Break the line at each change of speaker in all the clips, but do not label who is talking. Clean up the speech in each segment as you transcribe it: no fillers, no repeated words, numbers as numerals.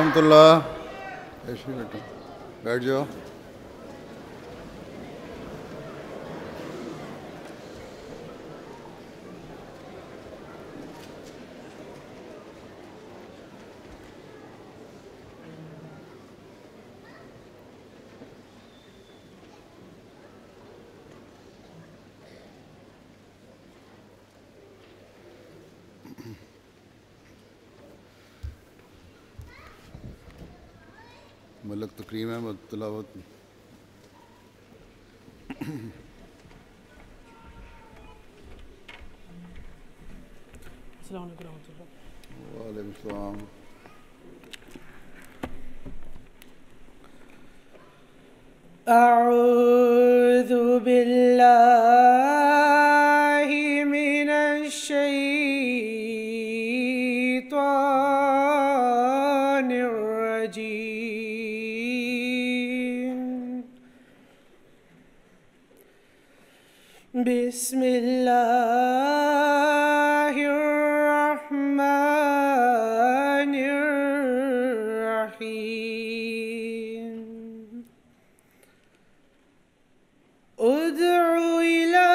रहमतुल्लाह। ऐसे बैठो, बैठ जाओ। मलक तकरीम है तिलावत।
अस्सलाम वालेकुम रहमतुल्लाह।
वालेकुम सलाम।
अऊज़ु बिल्लाहि मिनश शैतानिर रजीम। बिस्मिल्लाहिर रहमानिर रहीम। उद्उ इला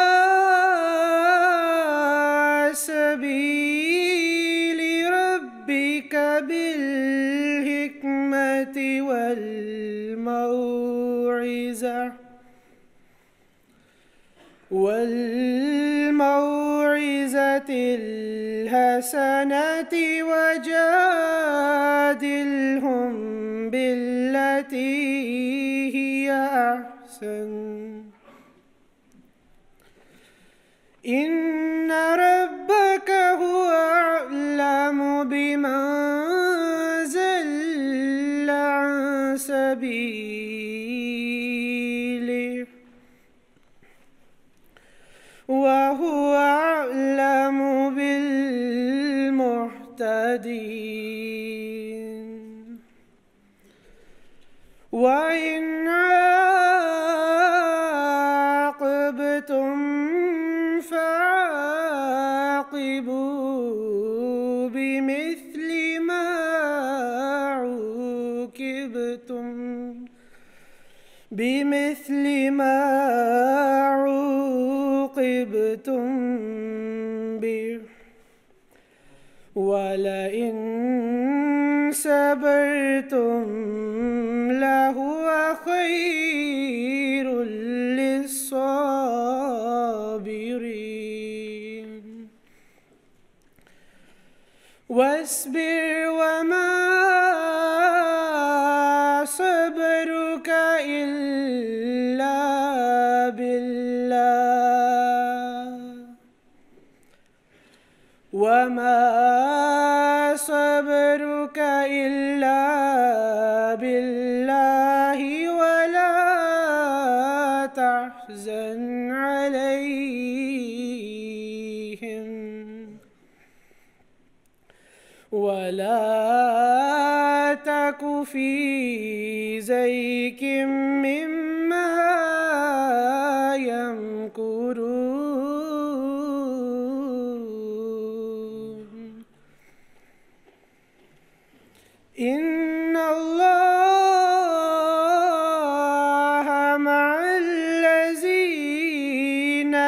सबीलि रब्बिका बिल हिकमति वल मौइज़तिल हसनति वजादिलहुम बिल्लती हिया अहसन। इन्न रब्बका हुवा अअलमु बिमन ज़ल्ला अन सबीलिहि व हुवा अअलमु बिल मुहतदीन। व इन आक़बतुम फ़आक़िबू बिमिस्लि मा उक़िबतुम बिहि वलइन सबरतुम लहुवा खैरुल लिस्साबिरीन। वस्बिर वमा सबरुका इल्ला बिल्लाह वमा सबरुका इल्ला बिल्लाहि वला तहज़न अलैहिम वला तकु फ़ी ज़ैक़िम मिम्मा यमकुरून। इन्नल्लाहा मअल्लज़ीना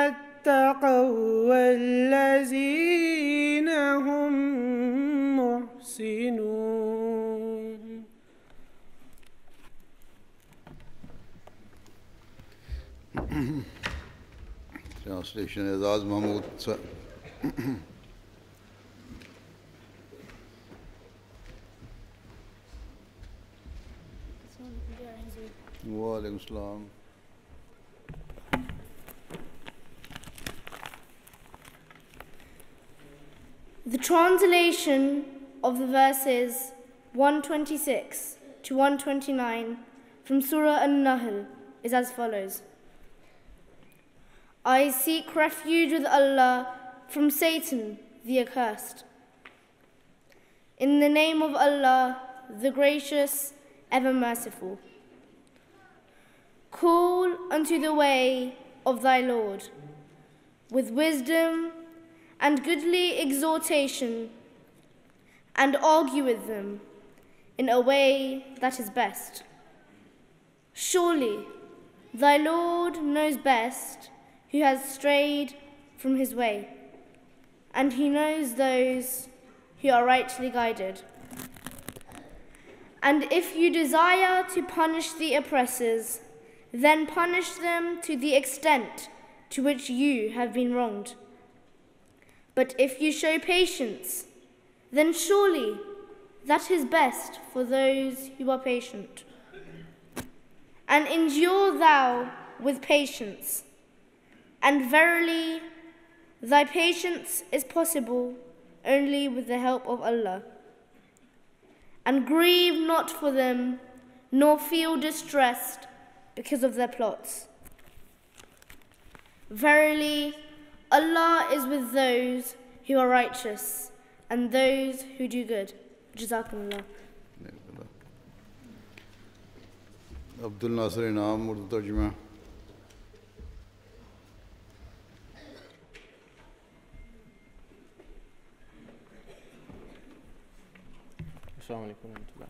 इत्तक़व वल्लज़ीना हुम मुहसिनून।
Translation Ejaz Mahmood sir. वालेकुम सलाम।
The translation of the verses 126 to 129 from Surah An-Nahl is as follows. I seek refuge with Allah from Satan, the accursed. In the name of Allah, the gracious, ever merciful. Call unto the way of thy Lord with wisdom and goodly exhortation, and argue with them in a way that is best. Surely, thy Lord knows best who has strayed from his way, and he knows those who are rightly guided. And if you desire to punish the oppressors, then punish them to the extent to which you have been wronged. But if you show patience, then surely that is best for those who are patient. And endure thou with patience, and verily thy patience is possible only with the help of Allah. And grieve not for them, nor feel distressed because of their plots. Verily, Allah is with those who are righteous and those who do good. Jazakumullah.
عبد الناصر انعام اردو ترجمہ.
السلام علیکم ورحمۃ اللہ.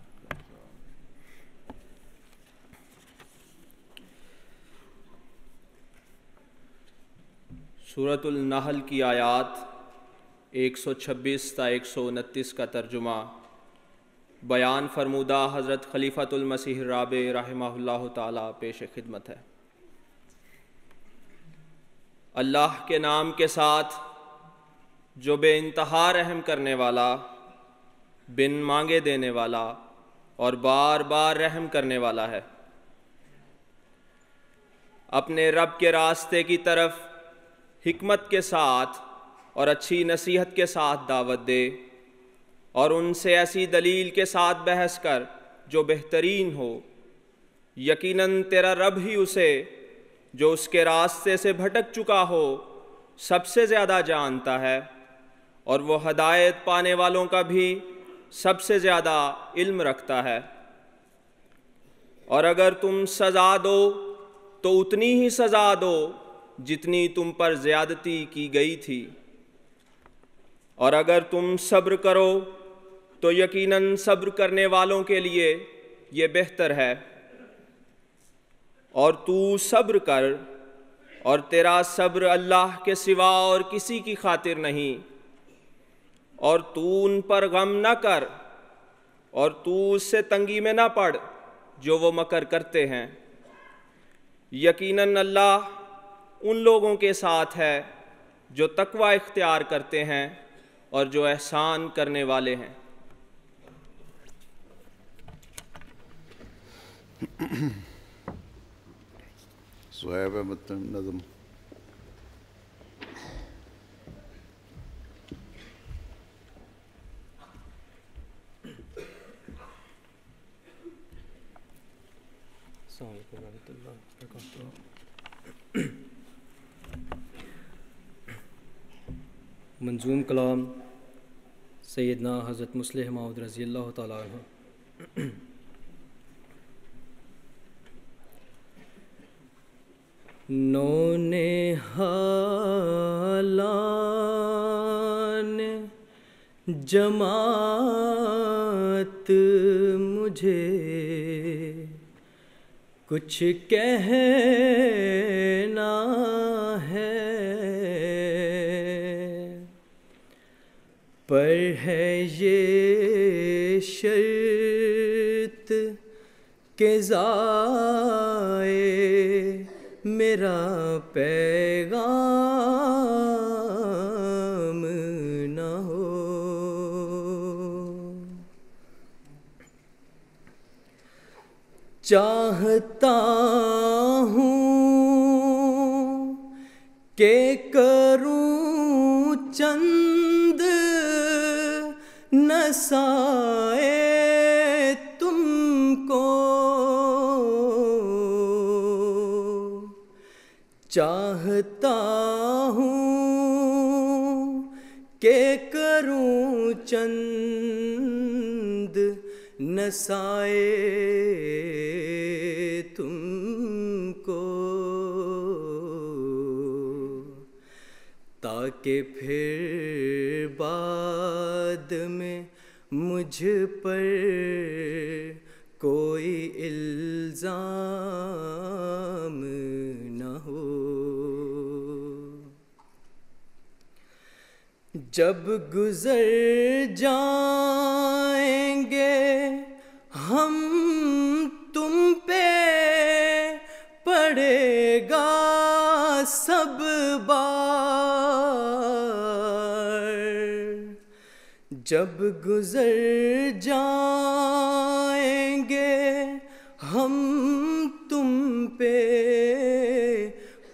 سورۃ النحل کی آیات 126 تا 129 کا ترجمہ بیان فرمودہ حضرت خلیفۃ المسیح الرابع رحمہ اللہ تعالی پیش خدمت ہے. اللہ کے نام کے ساتھ جو بے انتہا رحم کرنے والا، بن مانگے دینے والا اور بار بار رحم کرنے والا ہے. اپنے رب کے راستے کی طرف حکمت کے ساتھ اور اچھی نصیحت کے ساتھ دعوت دے، اور ان سے ایسی دلیل کے ساتھ بحث کر جو بہترین ہو. یقیناً تیرا رب ہی اسے جو اس کے راستے سے بھٹک چکا ہو سب سے زیادہ جانتا ہے، اور وہ ہدایت پانے والوں کا بھی سب سے زیادہ علم رکھتا ہے. اور اگر تم سزا دو تو اتنی ہی سزا دو جتنی تم پر زیادتی کی گئی تھی، اور اگر تم صبر کرو تو یقیناً صبر کرنے والوں کے لیے یہ بہتر ہے. اور تو صبر کر، اور تیرا صبر اللہ کے سوا اور کسی کی خاطر نہیں. اور تو ان پر غم نہ کر، اور تو اس سے تنگی میں نہ پڑ جو وہ مکر کرتے ہیں. یقیناً اللہ ان لوگوں کے ساتھ ہے جو تقوی اختیار کرتے ہیں اور جو احسان کرنے والے ہیں.
صہیب احمد نظم.
السلام علیکم ورحمۃ اللہ وبرکاتہ. منظوم کلام سیدنا حضرت مصلح موعود رضی اللہ تعالیٰ عنہ. نون حالان جماعت مجھے کچھ کہنا ہے، پر ہے یہ شرط کہ ضائع میرا پیغام نہ ہو. چاہتا ہوں کہ کروں چند نصائح تم کو، چاہتا ہوں کہ کروں چند نصائح تم کو، تاکہ پھر بعد میں مجھ پر
جب گزر جائیں گے ہم تم پہ پڑے گا سب بار، جب گزر جائیں گے ہم تم پہ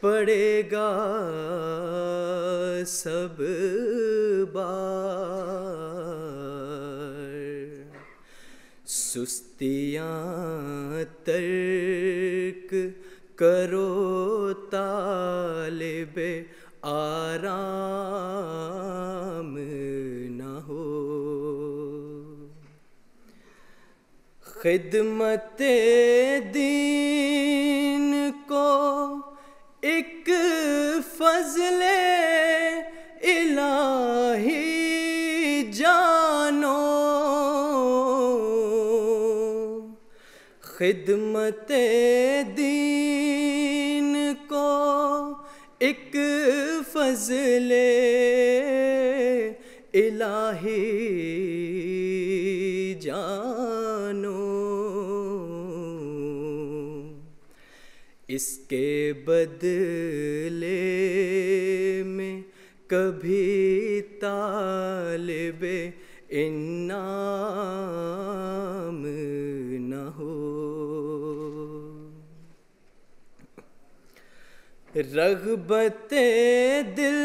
پڑے گا سب بار، سستیاں ترک کرو طالب آرام نہ ہو، خدمت دین کو ایک فضل الہی جانو، خدمت دین کو ایک فضل الہی جانو، اس کے بدلے میں کبھی طالب انعام نہ ہو، رغبت دل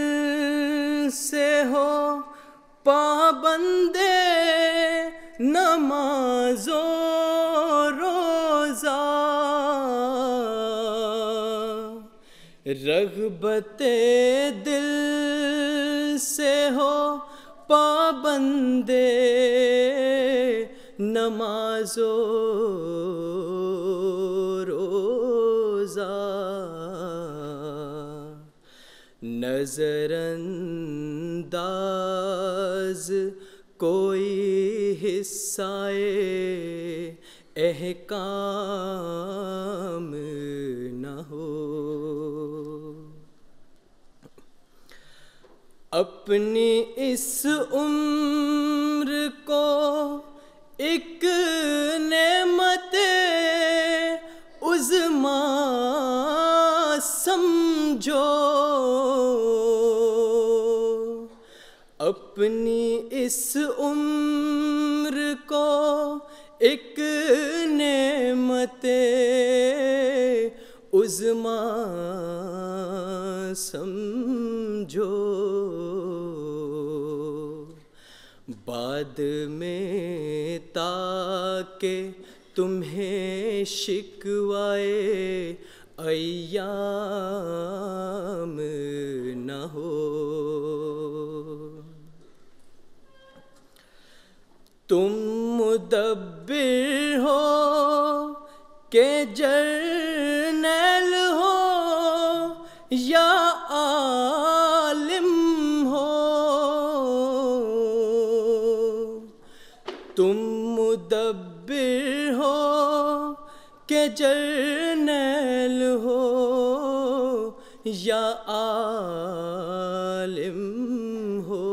سے ہو پابند نماز و روزہ، رغبت دل سے ہو پابند نماز و روزہ، نظر انداز کوئی حصہ احکام نہ ہو، اپنی اس عمر کو ایک نعمت عظمیٰ سمجھو، اپنی اس عمر کو ایک نعمت عظمیٰ سمجھو، بعد میں تاکہ تمہیں شکوائے ایام نہ ہو، تم مدبر ہو کہ جرنیل ہو یا عالم ہو، تم مدبر ہو کہ جرنیل ہو یا عالم ہو،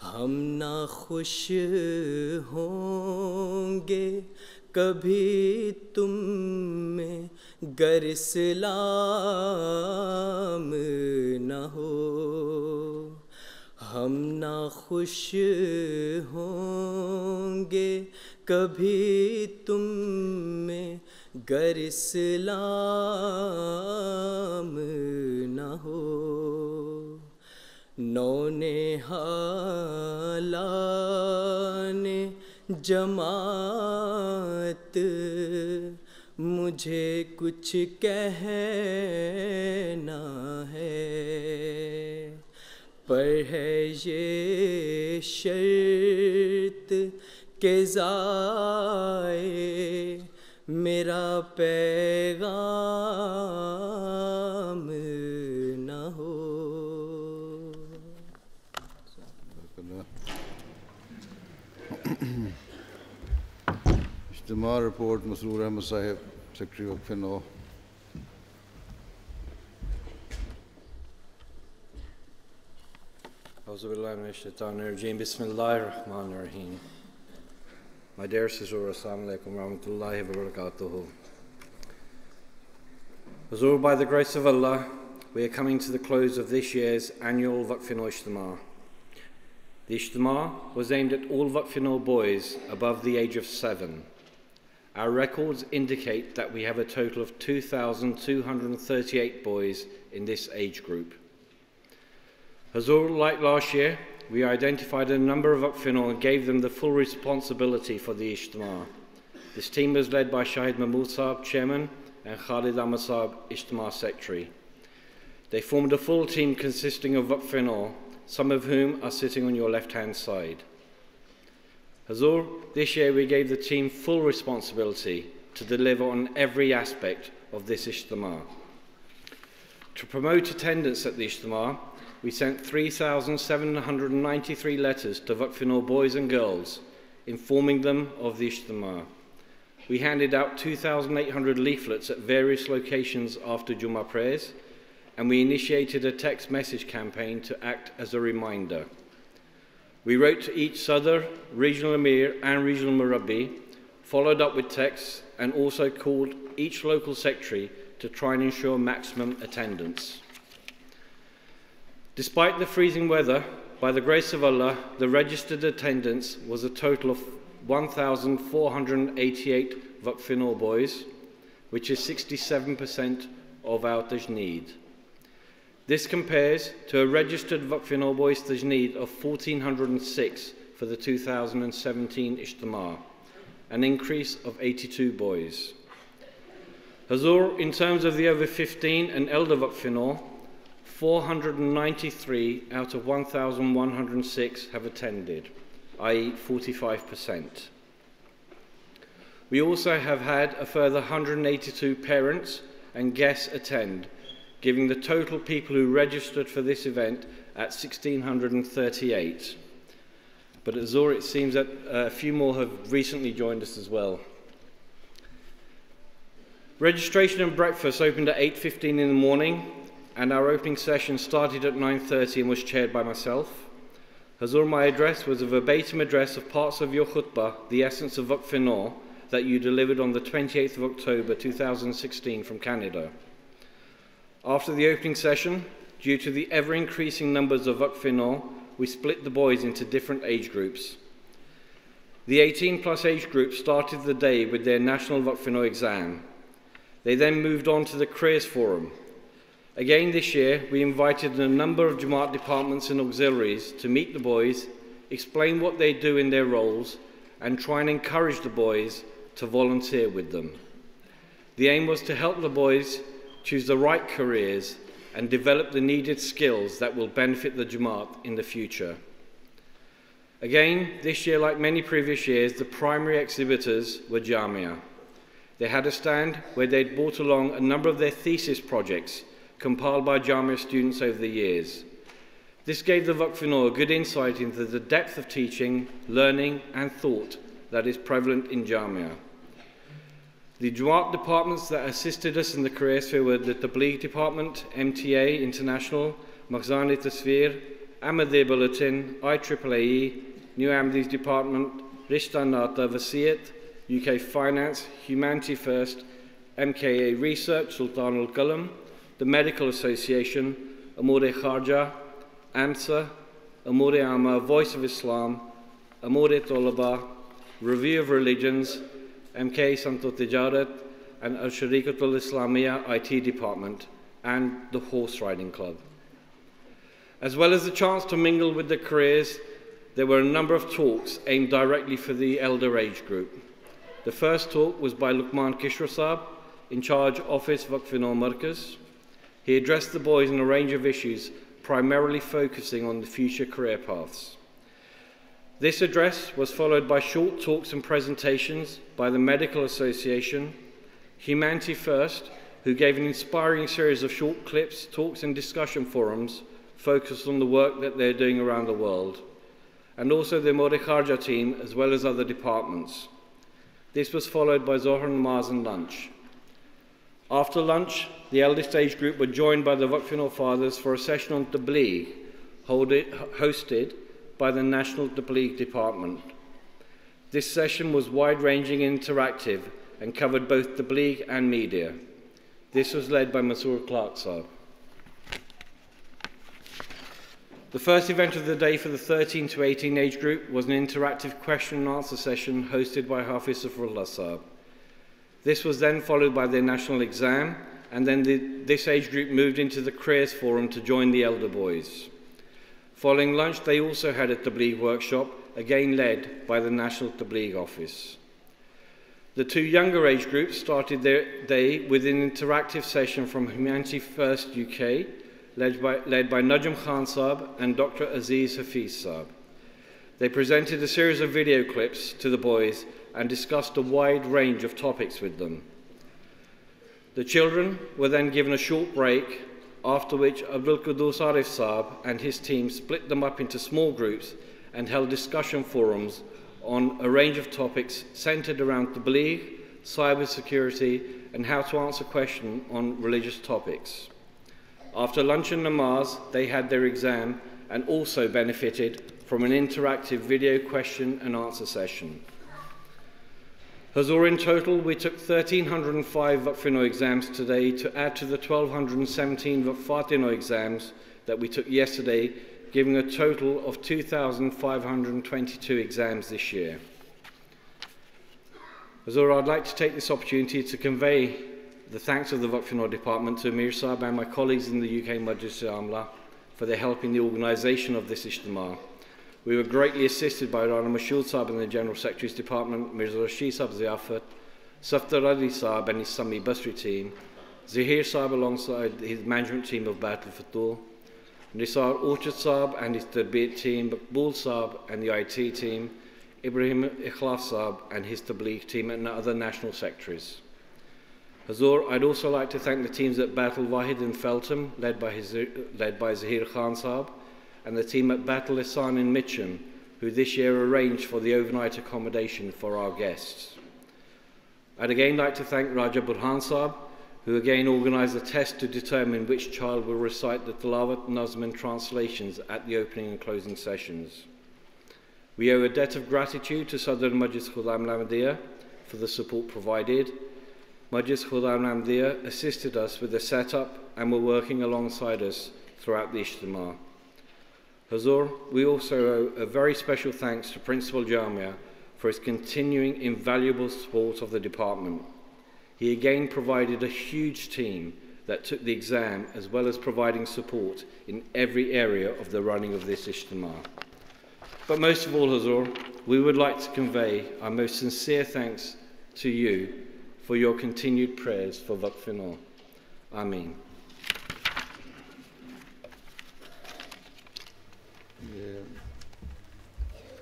ہم ناخوش ہوں گے کبھی تم میں گر اسلام نہ ہو، ہم ناخوش ہوں گے کبھی تم میں گر اسلام نہ ہو، نونہالان جماعت مجھے کچھ کہنا ہے، پر ہے یہ شرط کہ ضائع میرا پیغام نہ ہو۔
اجتماع رپورٹ مسرور احمد صاحب، سیکرٹری وقف نو۔
Auzubillahi Bismillahirrahmanirrahim. My dear Hazur, Assalamu alaikum warahmatullahi wabarakatuh. Hazur, by the grace of Allah, we are coming to the close of this year's annual Waqfeen-e-Nau Ijtema. The Ijtema was aimed at all Waqfeen-e-Nau boys above the age of 7. Our records indicate that we have a total of 2,238 boys in this age group. Hazur, like last year, we identified a number of Waqfeen-e-Nau and gave them the full responsibility for the Ijtema. This team was led by Shahid Mahmood Saab, Chairman, and Khalid Ahmad Saab, Ijtema Secretary. They formed a full team consisting of Waqfeen-e-Nau, some of whom are sitting on your left-hand side. Hazur, this year we gave the team full responsibility to deliver on every aspect of this Ijtema. To promote attendance at the Ijtema, we sent 3,793 letters to Waqfeen-e-Nau boys and girls, informing them of the Ijtema. We handed out 2,800 leaflets at various locations after Jummah prayers, and we initiated a text message campaign to act as a reminder. We wrote to each Sadr, Regional Amir and Regional Murabbi, followed up with texts, and also called each local secretary to try and ensure maximum attendance. Despite the freezing weather, by the grace of Allah, the registered attendance was a total of 1,488 Waqfeen-e-Nau boys, which is 67% of our tajneed. This compares to a registered Waqfeen-e-Nau boys tajneed of 1,406 for the 2017 Ijtema, an increase of 82 boys. Hazur, in terms of the over 15 and elder Waqfeen-e-Nau, 493 out of 1,106 have attended, i.e. 45%. We also have had a further 182 parents and guests attend, giving the total people who registered for this event at 1,638. But at Hazur, it seems that a few more have recently joined us as well. Registration and breakfast opened at 8:15 in the morning, and our opening session started at 9:30 and was chaired by myself. Hazur, my address was a verbatim address of parts of your khutbah, the essence of Waqfeen-e-Nau, that you delivered on the 28th of October 2016 from Canada. After the opening session, due to the ever-increasing numbers of Waqfeen-e-Nau, we split the boys into different age groups. The 18-plus age group started the day with their National Waqfeen-e-Nau exam. They then moved on to the Careers Forum. Again this year, we invited a number of Jamaat departments and auxiliaries to meet the boys, explain what they do in their roles, and try and encourage the boys to volunteer with them. The aim was to help the boys choose the right careers and develop the needed skills that will benefit the Jamaat in the future. Again, this year, like many previous years, the primary exhibitors were Jamia. They had a stand where they'd brought along a number of their thesis projects compiled by Jamia students over the years. This gave the Waqfeen-e-Nau a good insight into the depth of teaching, learning and thought that is prevalent in Jamia. The Jamaat departments that assisted us in the careers fair were the Tabligh Department, MTA International, Makhzan-e Tasveer, Ahmadi Bulletin, IEEE, New Ahmadis Department, Rishta Nata Vasiyat, UK Finance, Humanity First, MKA Research, Sultan al-Qalam, the Medical Association, Amore Kharja, AMSA, Amore Amma, Voice of Islam, Amore Tolaba, Review of Religions, MK Santo Tijarat, and Al-Sharikatul Islamiyya IT Department, and the Horse Riding Club. As well as the chance to mingle with the careers, there were a number of talks aimed directly for the elder age group. The first talk was by Luqman Kishra Saab, in charge Office Waqfeen-e-Nau Markaz. He addressed the boys on a range of issues, primarily focusing on the future career paths. This address was followed by short talks and presentations by the Medical Association, Humanity First, who gave an inspiring series of short clips, talks and discussion forums focused on the work that they're doing around the world, and also the Amore Kharja team as well as other departments. This was followed by Zohar Namaz and lunch. After lunch, the eldest age group were joined by the Waqfeen-e-Nau fathers for a session on Tabligh, hosted by the National Tabligh Department. This session was wide-ranging and interactive and covered both Tabligh and media. This was led by Masroor Clark Sahib. The first event of the day for the 13 to 18 age group was an interactive question and answer session hosted by Hafiz Safrullah Sahib. This was then followed by their national exam, and then this age group moved into the careers forum to join the elder boys. Following lunch, they also had a Tabligh workshop, again led by the National Tabligh Office. The two younger age groups started their day with an interactive session from Humanity First UK, led by Najm Khan Sahib and Dr. Aziz Hafiz Sahib. They presented a series of video clips to the boys and discussed a wide range of topics with them. The children were then given a short break, after which Abdul Qudus Arif Sahib and his team split them up into small groups and held discussion forums on a range of topics centered around Tabligh, cyber security, and how to answer questions on religious topics. After lunch and namaz, they had their exam and also benefited from an interactive video question and answer session. Hazur, in total, we took 1,305 Waqfeen-e-Nau exams today to add to the 1,217 Fatih-e-Nau exams that we took yesterday, giving a total of 2,522 exams this year. Hazur, I'd like to take this opportunity to convey the thanks of the Waqfeen-e-Nau department to Mirza and my colleagues in the UK Majlis-e-Amla for their help in the organisation of this Ijtema. We were greatly assisted by Rana Mashood Sahib in the General Secretary's Department, Mirza Rashid Sahib Ziafat, Safdar Ali Sahib and his Sami Basri team, Zahir Sahib alongside his management team of Baitul Futuh, Nisar Orchard Sahib and his Tabligh team, Maqbool Sahib and the IT team, Ibrahim Ikhlas Sahib and his Tabligh team, and other national secretaries. Hazur, I'd also like to thank the teams at Baitul Wahid in Feltham, led by Zahir Khan Sahib, and the team at Baitul Ihsan in Mitcham, who this year arranged for the overnight accommodation for our guests. I'd again like to thank Raja Burhan Sahib, who again organised a test to determine which child will recite the Tilawat, Nazm and translations at the opening and closing sessions. We owe a debt of gratitude to Sadr Majlis Khuddam Ahmadiyya for the support provided. Majlis Khuddam Ahmadiyya assisted us with the setup and were working alongside us throughout the Ijtema. Hazur, we also owe a very special thanks to Principal Jamia for his continuing invaluable support of the department. He again provided a huge team that took the exam, as well as providing support in every area of the running of this Ijtema. But most of all, Hazur, we would like to convey our most sincere thanks to you for your continued prayers for Waqfeen-e-Nau. Ameen.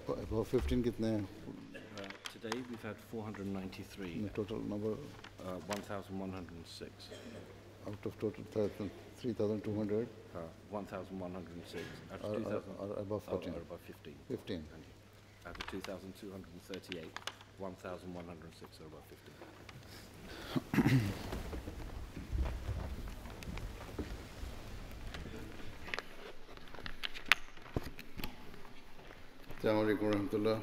About 15 kitne hain?
Today we've had 493.
Total number?
1,106.
Out of total 3,200?
1,106. Out of
Are
2,000.
above 14?
Are above 15.
15.
Out of 2,238, 1,106 are above 15.
Assalamu alaikum wa rahmatullah.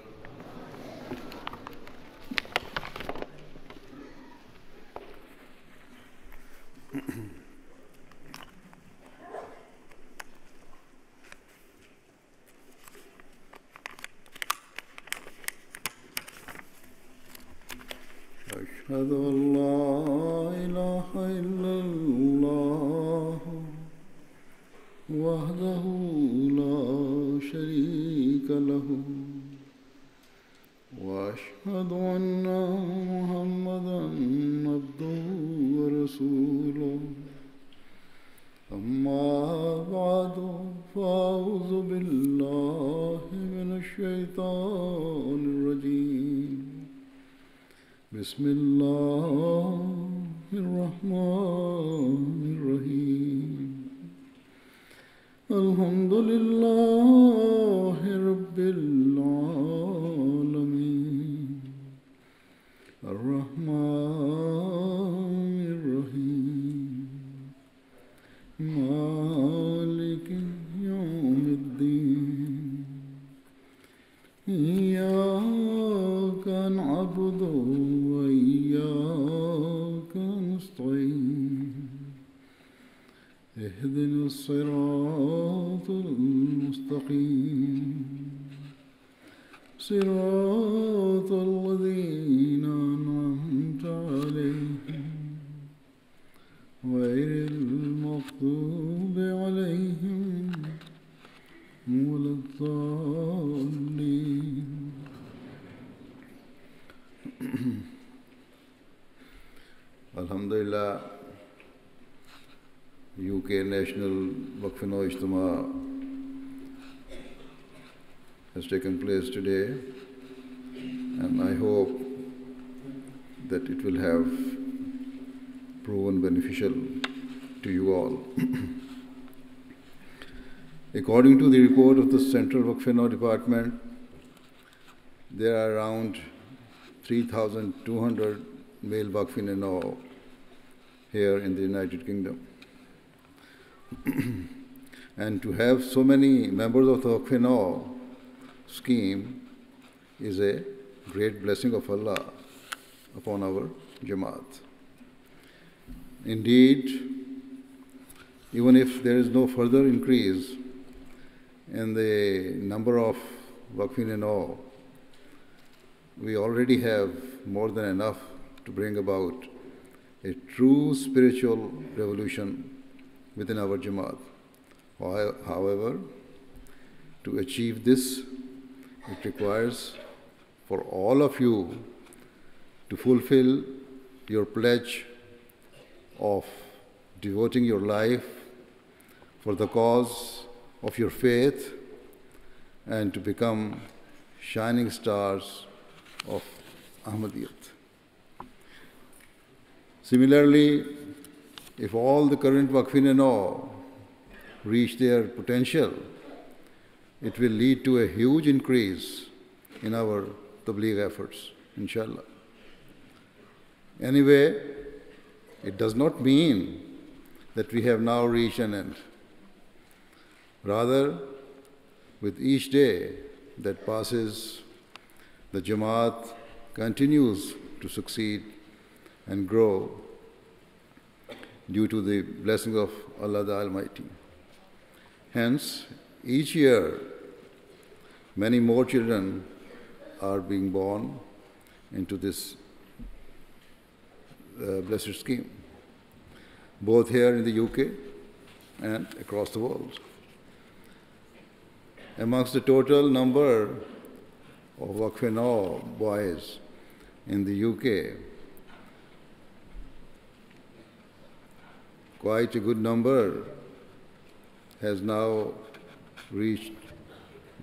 أشهد أن لا إله إلا الله وحده لا شريك له وأشهد أن محمدا عبده ورسوله أما بعد فأعوذ بالله من الشيطان الرجيم بسم الله الرحمن الرحيم الحمد لله رب العالمين الرحمن الرحيم مالك يوم الدين
نعبد وإياك نستعين اهدنا الصراط المستقيم صراط الذين أنعمت عليهم غير المغضوب عليهم ولا الضالين.
Alhamdulillah, UK National Waqfeen-e-Nau Ijtema has taken place today, and I hope that it will have proven beneficial to you all. According to the report of the Central Waqfeen-e-Nau Department, there are around 3,200 male Waqfeen-e-Nau here in the United Kingdom. And to have so many members of the Waqfeen-e-Nau scheme is a great blessing of Allah upon our Jamaat. Indeed, even if there is no further increase in the number of Waqfeen-e-Nau, we already have more than enough to bring about a true spiritual revolution within our Jamaat. However, to achieve this, it requires for all of you to fulfill your pledge of devoting your life for the cause of your faith and to become shining stars of Ahmadiyyat. Similarly, if all the current Waqfeen-e-Nau reach their potential, it will lead to a huge increase in our tabligh efforts, inshallah. Anyway, it does not mean that we have now reached an end. Rather, with each day that passes, the Jamaat continues to succeed and grow due to the blessings of Allah the Almighty. Hence, each year, many more children are being born into this blessed scheme, both here in the UK and across the world. Amongst the total number of Waqfeen-e-Nau boys in the UK, quite a good number has now reached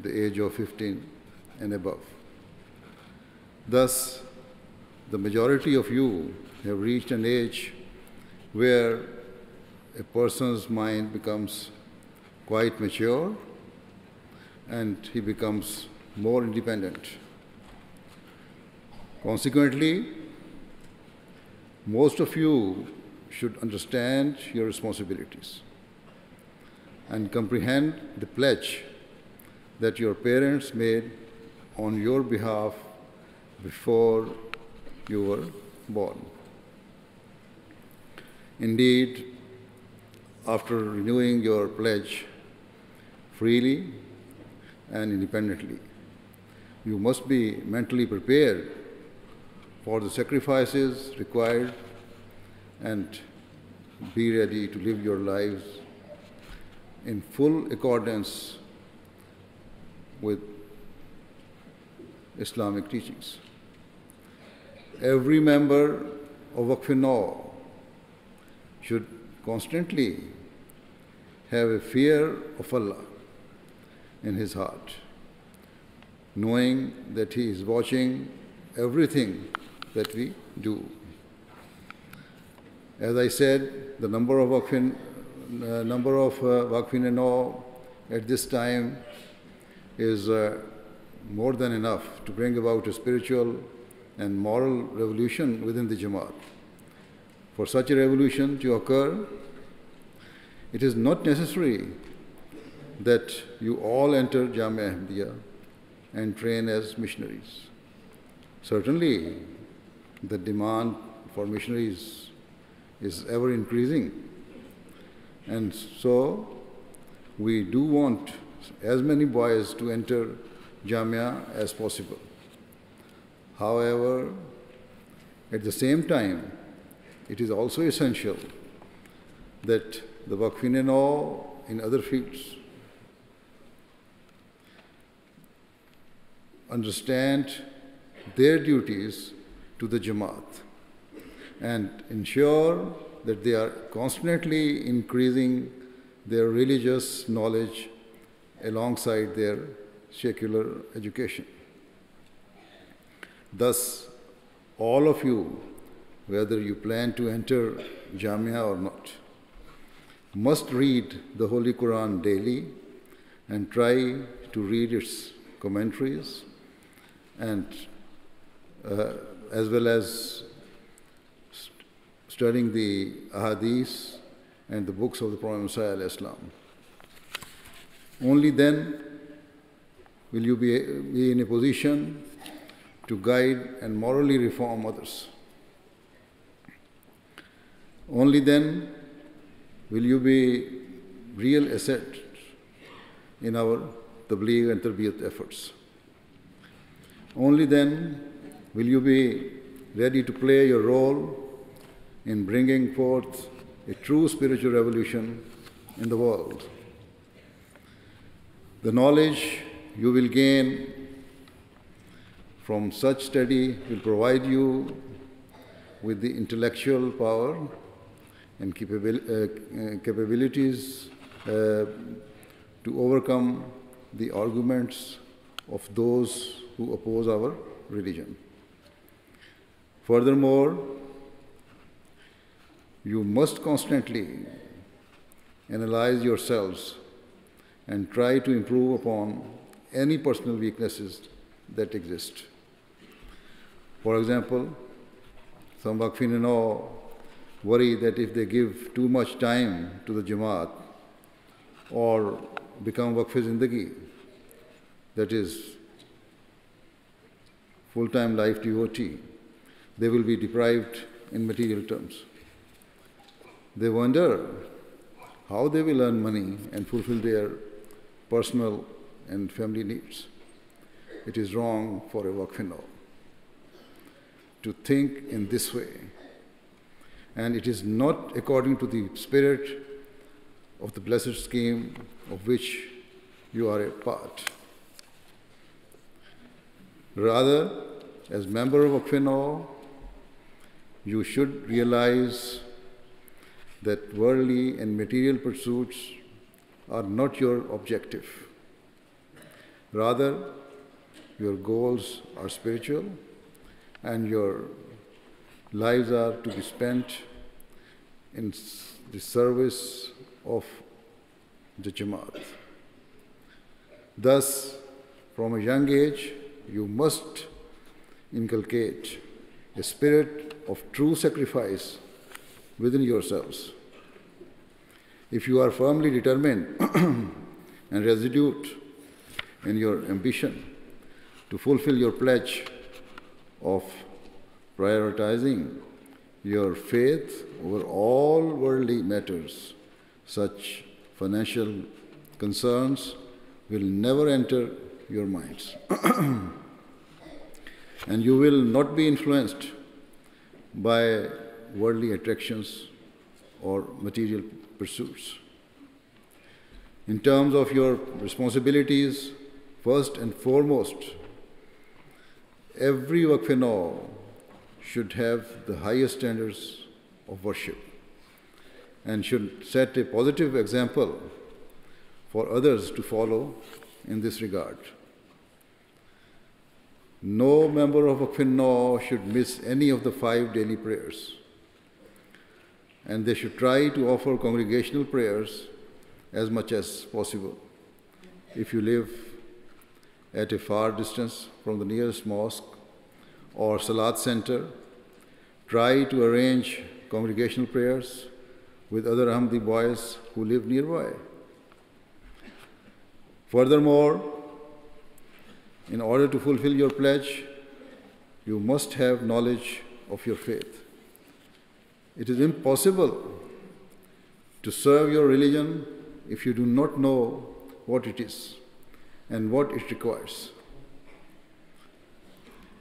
the age of 15 and above. Thus, the majority of you have reached an age where a person's mind becomes quite mature and he becomes more independent. Consequently, most of you should understand your responsibilities and comprehend the pledge that your parents made on your behalf before you were born. Indeed, after renewing your pledge freely and independently, you must be mentally prepared for the sacrifices required and be ready to live your lives in full accordance with Islamic teachings. Every member of Waqfeen-e-Nau should constantly have a fear of Allah in his heart, knowing that He is watching everything that we do. As I said, the number of Waqfeen-e-Nau at this time is more than enough to bring about a spiritual and moral revolution within the Jamaat. For such a revolution to occur, it is not necessary that you all enter Jamia Ahmadiyya and train as missionaries. Certainly, the demand for missionaries is ever increasing. And so, we do want as many boys to enter Jamia as possible. However, at the same time, it is also essential that the Waqfeen-e-Nau in other fields understand their duties to the Jamaat and ensure that they are constantly increasing their religious knowledge alongside their secular education. Thus, all of you, whether you plan to enter Jamia or not, must read the Holy Quran daily and try to read its commentaries and as well as studying the ahadith and the books of the Prophet Messiah alayhi salam. Only then will you be in a position to guide and morally reform others. Only then will you be real asset in our tabligh and tarbiyat efforts. Only then will you be ready to play your role in bringing forth a true spiritual revolution in the world. The knowledge you will gain from such study will provide you with the intellectual power and capabilities to overcome the arguments of those who oppose our religion. Furthermore, you must constantly analyze yourselves and try to improve upon any personal weaknesses that exist. For example, some Waqfeen-e-Nau worry that if they give too much time to the Jamaat or become Waqf-e-Zindagi, that is, full-time life devotee, they will be deprived in material terms. They wonder how they will earn money and fulfill their personal and family needs. It is wrong for a Waqf-e-Nau to think in this way, and it is not according to the spirit of the blessed scheme of which you are a part. Rather, as member of Waqfeen-e-Nau, you should realize that worldly and material pursuits are not your objective. Rather, your goals are spiritual and your lives are to be spent in the service of the Jamaat. Thus, from a young age, you must inculcate a spirit of true sacrifice within yourselves. If you are firmly determined and resolute in your ambition to fulfill your pledge of prioritizing your faith over all worldly matters, such financial concerns will never enter your minds. And you will not be influenced by worldly attractions or material pursuits. In terms of your responsibilities, first and foremost, every Waqf-e-Nau should have the highest standards of worship and should set a positive example for others to follow in this regard. No member of Waqf-e-Nau should miss any of the 5 daily prayers, and they should try to offer congregational prayers as much as possible. If you live at a far distance from the nearest mosque or salat center, try to arrange congregational prayers with other Ahmadi boys who live nearby. Furthermore, in order to fulfill your pledge, you must have knowledge of your faith. It is impossible to serve your religion if you do not know what it is and what it requires.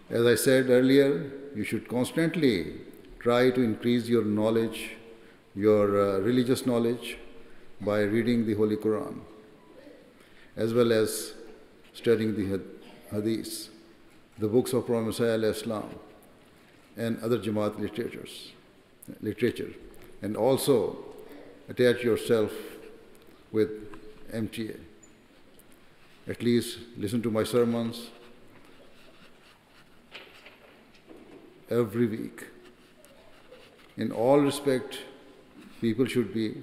As I said earlier, you should constantly try to increase your knowledge, your religious knowledge, by reading the Holy Quran, as well as studying the Hadiths, the books of Prophet Muhammad and other Jamaat literature, and also attach yourself with MTA. At least listen to my sermons every week. In all respect, people should be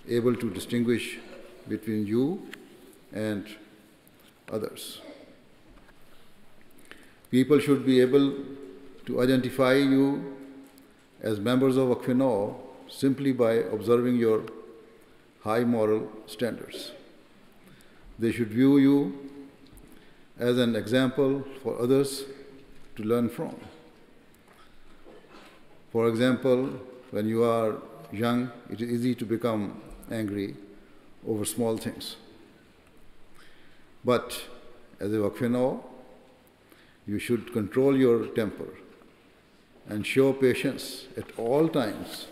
able to distinguish between you and others. People should be able to identify you as members of Waqfeen-e-Nau simply by observing your high moral standards. They should view you as an example for others to learn from. For example, when you are young, it is easy to become angry over small things. But as a Waqfeen-e-Nau, you should control your temper and show patience at all times.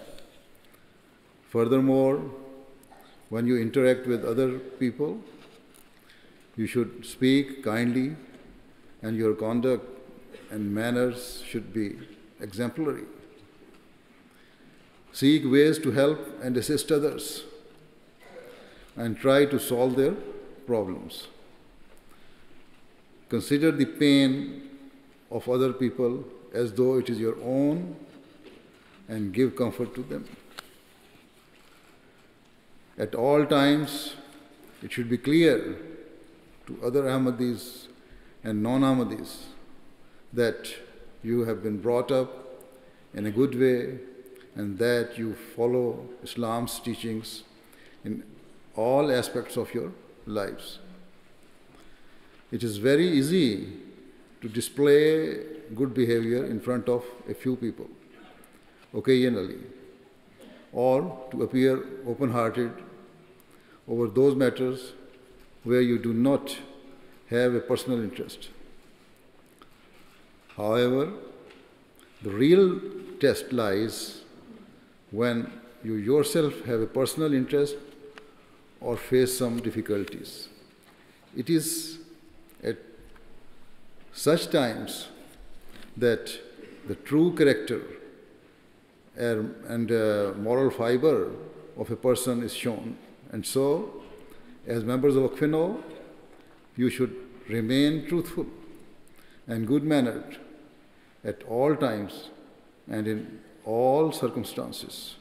Furthermore, when you interact with other people, you should speak kindly, and your conduct and manners should be exemplary. Seek ways to help and assist others and try to solve their problems. Consider the pain of other people as though it is your own and give comfort to them. At all times, it should be clear to other Ahmadis and non-Ahmadis that you have been brought up in a good way and that you follow Islam's teachings in all aspects of your lives. It is very easy to display good behavior in front of a few people occasionally, or to appear open-hearted over those matters where you do not have a personal interest. However, the real test lies when you yourself have a personal interest or face some difficulties. It is at such times that the true character and moral fiber of a person is shown. And so, as members of Waqfeen-e-Nau, you should remain truthful and good-mannered at all times and in all circumstances.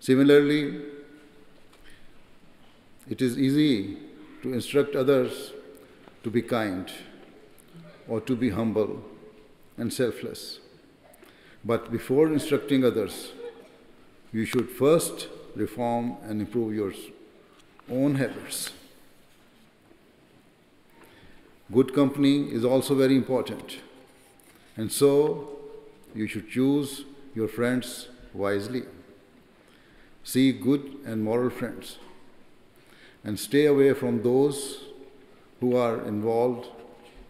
Similarly, it is easy to instruct others to be kind or to be humble and selfless. But before instructing others, you should first reform and improve your own habits. Good company is also very important, and so you should choose your friends wisely. Seek good and moral friends, and stay away from those who are involved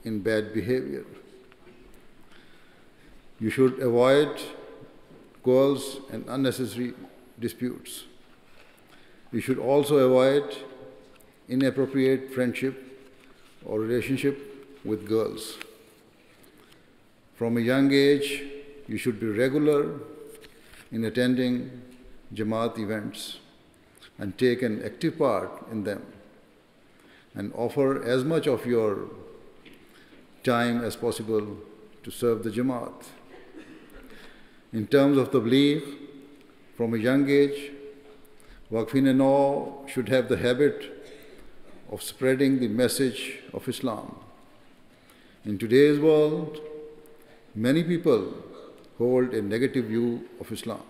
in bad behavior. You should avoid quarrels and unnecessary disputes. You should also avoid inappropriate friendship or relationship with girls. From a young age, you should be regular in attending Jamaat events and take an active part in them, and offer as much of your time as possible to serve the Jamaat. In terms of the belief, from a young age, Waqfeen-e-Nau should have the habit of spreading the message of Islam. In today's world, many people hold a negative view of Islam.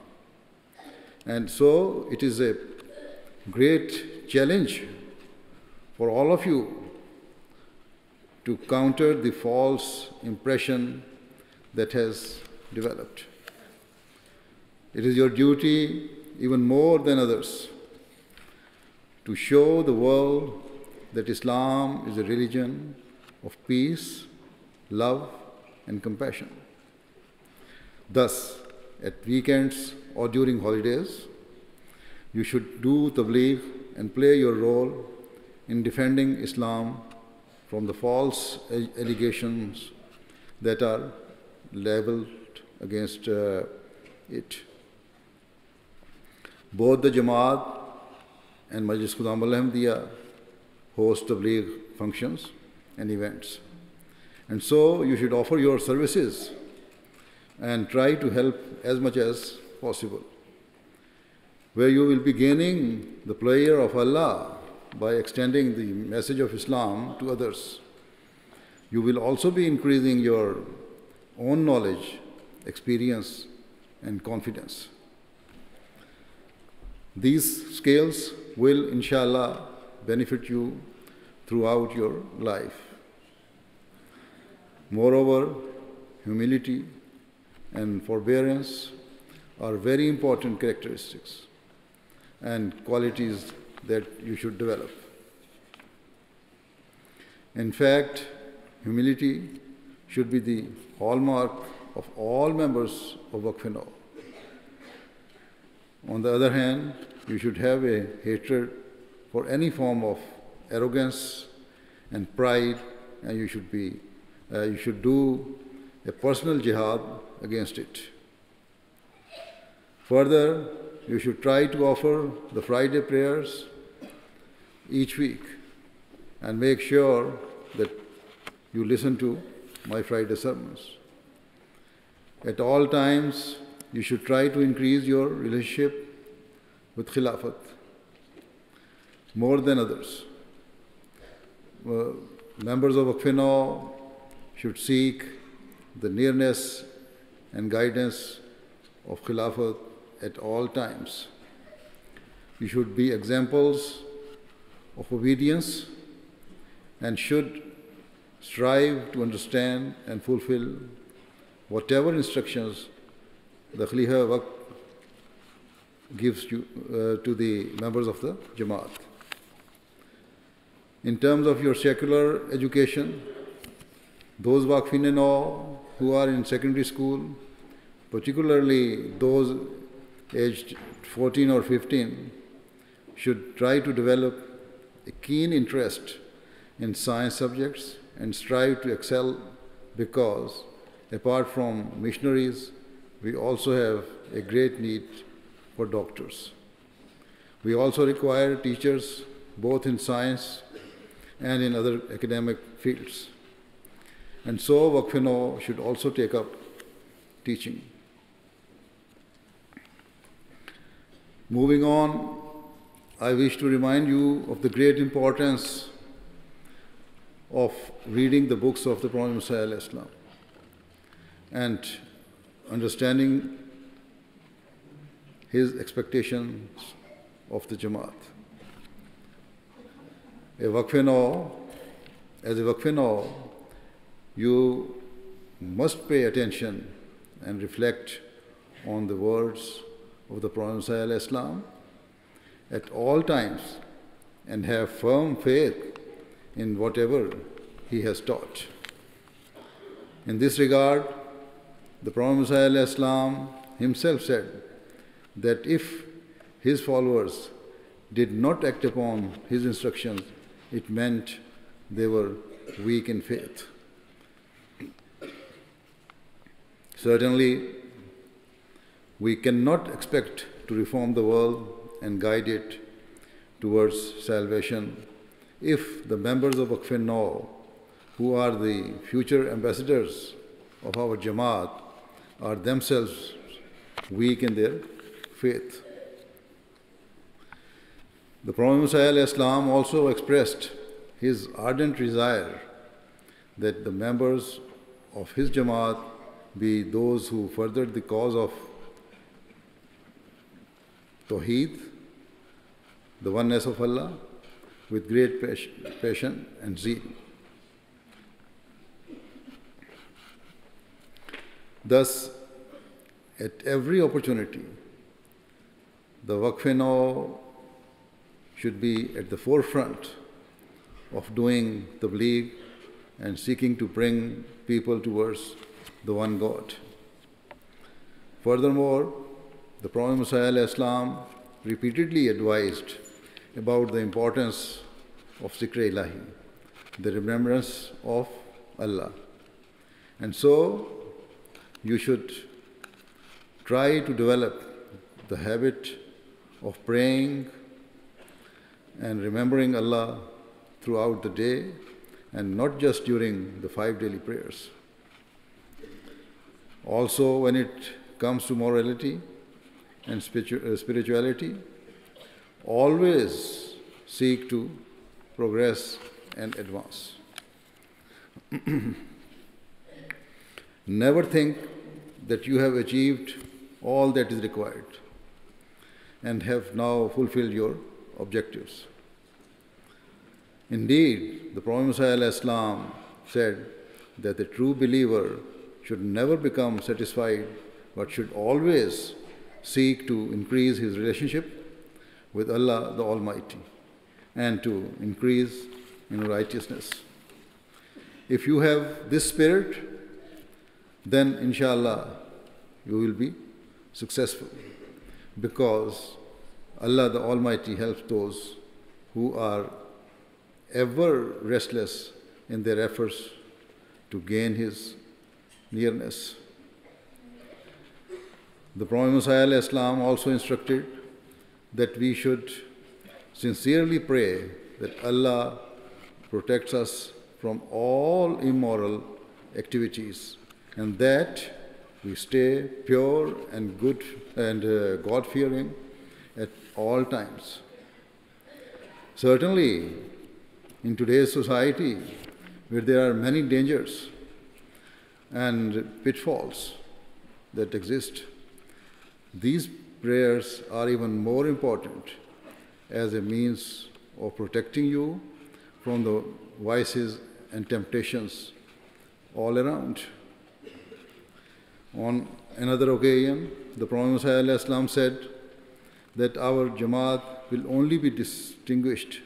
And so it is a great challenge for all of you to counter the false impression that has developed. It is your duty, even more than others, to show the world that Islam is a religion of peace, love, and compassion. Thus, at weekends or during holidays, you should do tabligh and play your role in defending Islam from the false allegations that are leveled against it. Both the Jamaat and Majlis Khuddam al-Ahmadiyya host tabligh functions and events. And so you should offer your services and try to help as much as possible. Where you will be gaining the pleasure of Allah by extending the message of Islam to others. You will also be increasing your own knowledge, experience, and confidence. These skills will, inshallah, benefit you throughout your life. Moreover, humility and forbearance are very important characteristics and qualities that you should develop. In fact, humility should be the hallmark of all members of Waqfeen-e-Nau. On the other hand, you should have a hatred for any form of arrogance and pride, and you should do a personal jihad against it. Further, you should try to offer the Friday prayers each week and make sure that you listen to my Friday sermons. At all times, you should try to increase your relationship with Khilafat more than others. Members of Waqfeen-e-Nau should seek the nearness and guidance of Khilafat at all times. You should be examples of obedience and should strive to understand and fulfill whatever instructions the Khalifa Waqf gives you, to the members of the Jamaat. In terms of your secular education, those Waqfeen-e-Nau who are in secondary school, particularly those aged 14 or 15, should try to develop a keen interest in science subjects and strive to excel, because apart from missionaries, we also have a great need for doctors. We also require teachers both in science and in other academic fields. And so Waqfeen-e-Nau should also take up teaching. Moving on, I wish to remind you of the great importance of reading the books of the Prophet Muhammad and understanding his expectations of the Jamaat. As a Waqfeen-e-Nau, you must pay attention and reflect on the words of the Prophet ﷺ at all times and have firm faith in whatever he has taught. In this regard, the Prophet ﷺ himself said that if his followers did not act upon his instructions, it meant they were weak in faith. Certainly, we cannot expect to reform the world and guide it towards salvation if the members of Waqfeen-e-Nau, who are the future ambassadors of our Jamaat, are themselves weak in their faith. The Prophet ﷺ also expressed his ardent desire that the members of his Jamaat be those who furthered the cause of Tawheed, the oneness of Allah, with great passion and zeal. Thus, at every opportunity, the Waqfeen-e-Nau should be at the forefront of doing tabligh and seeking to bring people towards the one God. Furthermore, the Prophet Muhammad repeatedly advised about the importance of Zikr Ilahi, the remembrance of Allah. And so, you should try to develop the habit of praying and remembering Allah throughout the day and not just during the 5 daily prayers. Also, when it comes to morality and spirituality, always seek to progress and advance. Never think that you have achieved all that is required and have now fulfilled your objectives. Indeed, the Prophet ﷺ said that the true believer should never become satisfied but should always seek to increase his relationship with Allah the Almighty and to increase in righteousness. If you have this spirit, then inshallah you will be successful, because Allah the Almighty helps those who are ever restless in their efforts to gain His nearness. The Prophet ﷺ also instructed that we should sincerely pray that Allah protects us from all immoral activities and that we stay pure and good and God-fearing at all times. Certainly, in today's society, where there are many dangers and pitfalls that exist, these prayers are even more important as a means of protecting you from the vices and temptations all around. On another occasion, the Prophet ﷺ said that our Jamaat will only be distinguished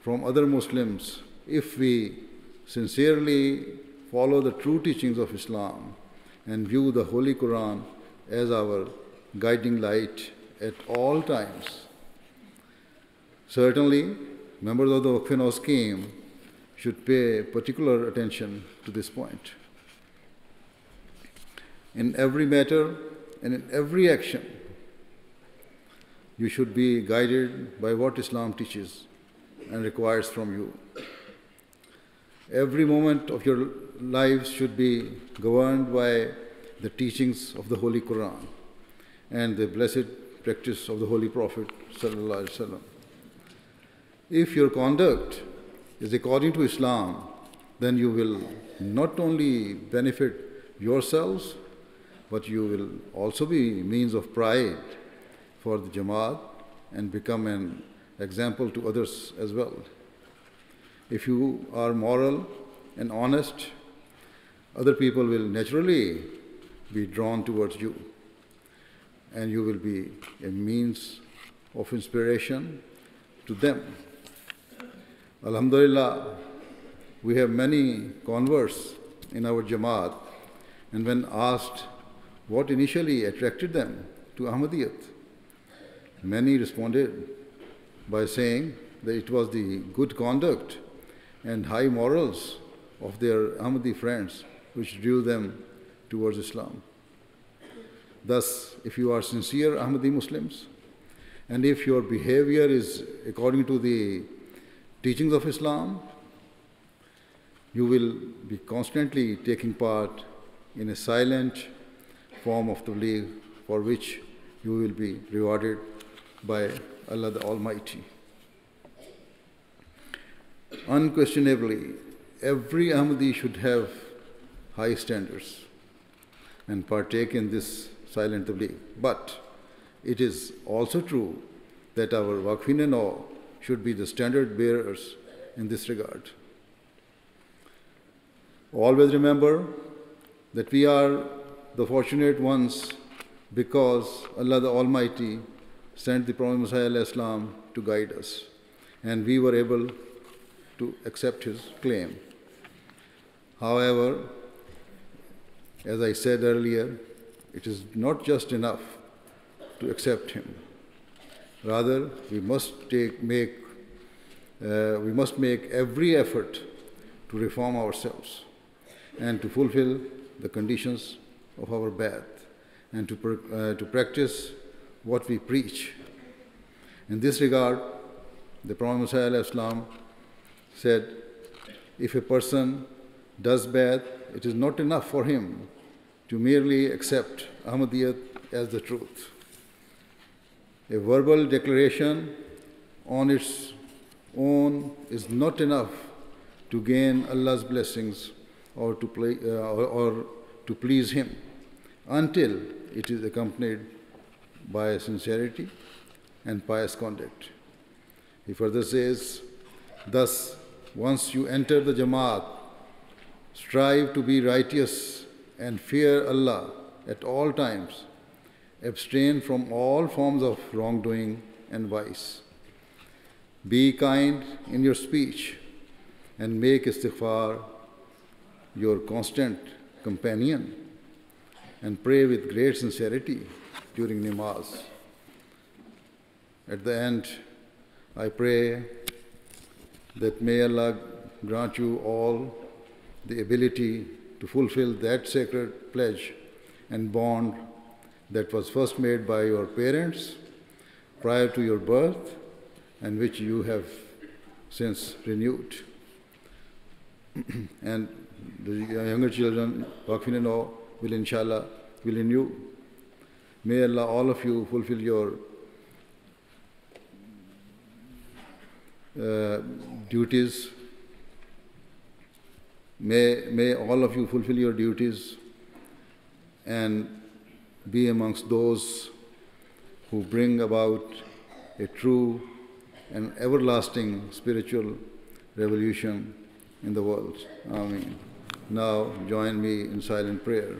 from other Muslims if we sincerely follow the true teachings of Islam and view the Holy Quran as our guiding light at all times. Certainly, members of the Waqfeen-e-Nau scheme should pay particular attention to this point. In every matter and in every action, you should be guided by what Islam teaches and requires from you. Every moment of your lives should be governed by the teachings of the Holy Quran and the blessed practice of the Holy Prophet ﷺ. If your conduct is according to Islam, then you will not only benefit yourselves, but you will also be means of pride for the Jamaat and become an example to others as well. If you are moral and honest, other people will naturally be drawn towards you, and you will be a means of inspiration to them. Alhamdulillah, we have many converts in our Jamaat, and when asked what initially attracted them to Ahmadiyyat, many responded by saying that it was the good conduct and high morals of their Ahmadi friends which drew them towards Islam. Thus, if you are sincere Ahmadi Muslims, and if your behavior is according to the teachings of Islam, you will be constantly taking part in a silent form of tabligh for which you will be rewarded by Allah the Almighty. Unquestionably, every Ahmadi should have high standards and partake in this silent tabligh. But it is also true that our Waqfeen-e-Nau should be the standard bearers in this regard. Always remember that we are the fortunate ones because Allah the Almighty sent the Prophet Muhammad to guide us, and we were able to accept his claim. However, as I said earlier, it is not just enough to accept him. Rather, we must make every effort to reform ourselves and to fulfill the conditions of our ba'ath and to practice what we preach. In this regard, the Prophet ﷺ said, if a person does ba'ath, it is not enough for him to merely accept Ahmadiyyat as the truth. A verbal declaration on its own is not enough to gain Allah's blessings or to please Him until it is accompanied by sincerity and pious conduct. He further says, thus, once you enter the Jamaat, strive to be righteous and fear Allah at all times. Abstain from all forms of wrongdoing and vice. Be kind in your speech and make istighfar your constant companion, and pray with great sincerity during namaz. At the end, I pray that may Allah grant you all the ability to fulfill that sacred pledge and bond that was first made by your parents prior to your birth and which you have since renewed. And the younger children, Waqfeen-e-Nau, will inshallah renew. May Allah, all of you, fulfill your duties. May all of you fulfill your duties and be amongst those who bring about a true and everlasting spiritual revolution in the world. Ameen. Now join me in silent prayer.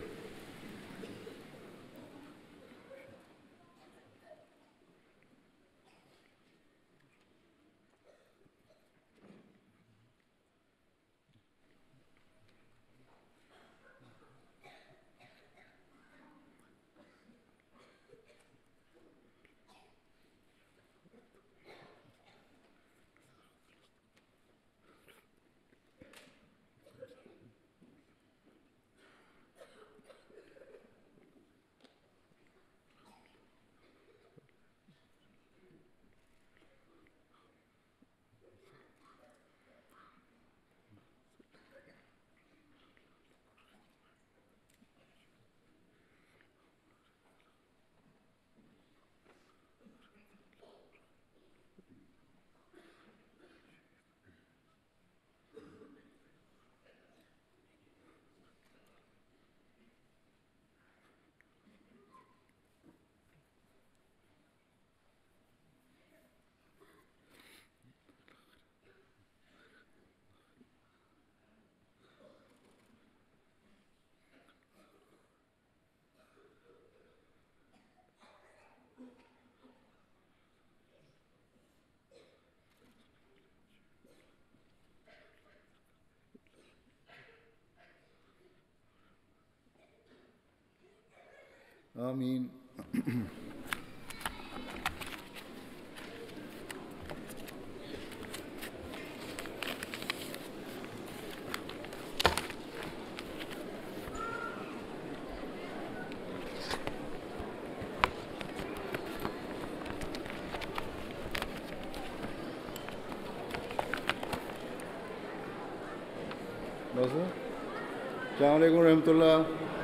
Ameen. Masroor? Assalamu alaikum warahmatullah.